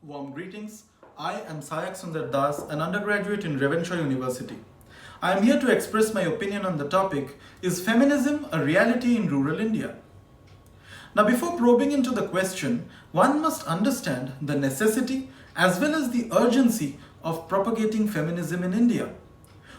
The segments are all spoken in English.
Warm greetings. I am Sayak Sundar, an undergraduate in Ravenshaw University. I am here to express my opinion on the topic, is feminism a reality in rural India? Now, before probing into the question, one must understand the necessity as well as the urgency of propagating feminism in India.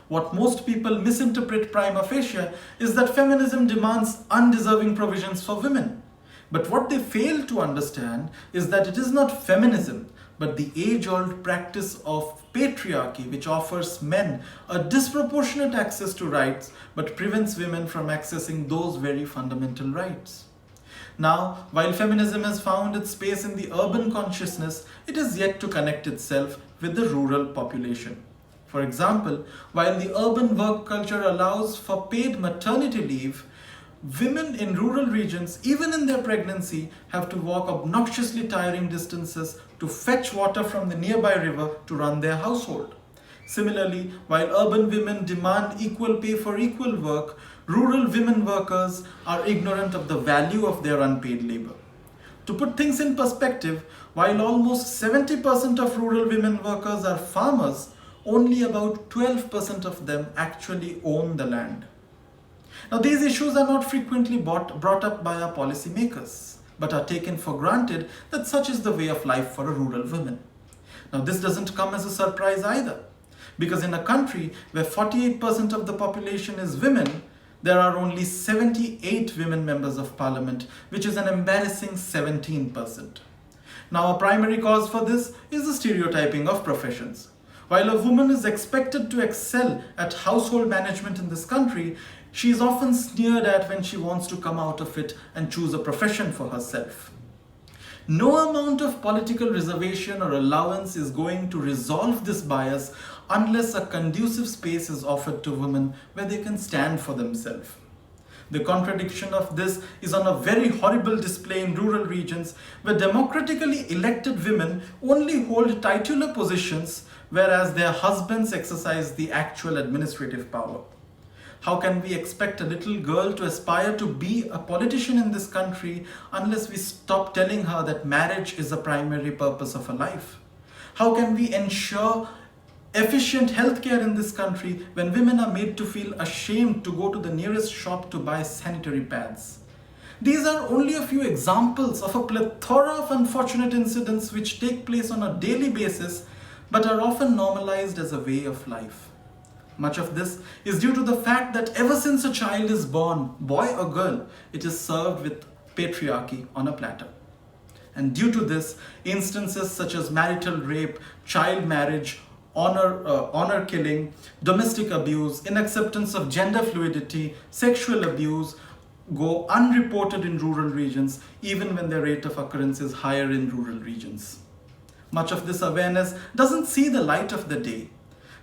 What most people misinterpret prima facie is that feminism demands undeserving provisions for women. But what they fail to understand is that it is not feminism, but the age-old practice of patriarchy which offers men a disproportionate access to rights but prevents women from accessing those very fundamental rights. Now, while feminism has found its space in the urban consciousness, it is yet to connect itself with the rural population. For example, while the urban work culture allows for paid maternity leave, women in rural regions, even in their pregnancy, have to walk obnoxiously tiring distances to fetch water from the nearby river to run their household. Similarly, while urban women demand equal pay for equal work, rural women workers are ignorant of the value of their unpaid labor. To put things in perspective, while almost 70% of rural women workers are farmers, only about 12% of them actually own the land. Now, these issues are not frequently brought up by our policymakers, but are taken for granted that such is the way of life for a rural woman. Now, this doesn't come as a surprise either, because in a country where 48% of the population is women, there are only 78 women members of parliament, which is an embarrassing 17%. Now, a primary cause for this is the stereotyping of professions. While a woman is expected to excel at household management in this country, she is often sneered at when she wants to come out of it and choose a profession for herself. No amount of political reservation or allowance is going to resolve this bias unless a conducive space is offered to women where they can stand for themselves. The contradiction of this is on a very horrible display in rural regions where democratically elected women only hold titular positions whereas their husbands exercise the actual administrative power. How can we expect a little girl to aspire to be a politician in this country unless we stop telling her that marriage is a primary purpose of her life? How can we ensure efficient healthcare in this country when women are made to feel ashamed to go to the nearest shop to buy sanitary pads? These are only a few examples of a plethora of unfortunate incidents which take place on a daily basis but are often normalized as a way of life. Much of this is due to the fact that ever since a child is born, boy or girl, it is served with patriarchy on a platter. And due to this, instances such as marital rape, child marriage, honor killing, domestic abuse, inacceptance of gender fluidity, sexual abuse go unreported in rural regions, even when their rate of occurrence is higher in rural regions. Much of this awareness doesn't see the light of the day.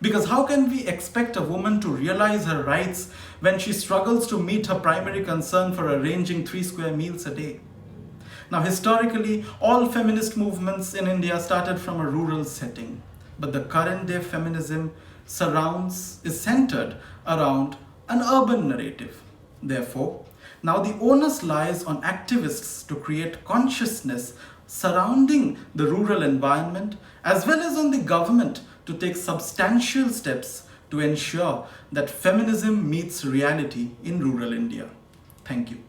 Because how can we expect a woman to realize her rights when she struggles to meet her primary concern for arranging 3 square meals a day? Now, historically, all feminist movements in India started from a rural setting. But the current day feminism is centered around an urban narrative. Therefore, now the onus lies on activists to create consciousness surrounding the rural environment as well as on the government to take substantial steps to ensure that feminism meets reality in rural India. Thank you.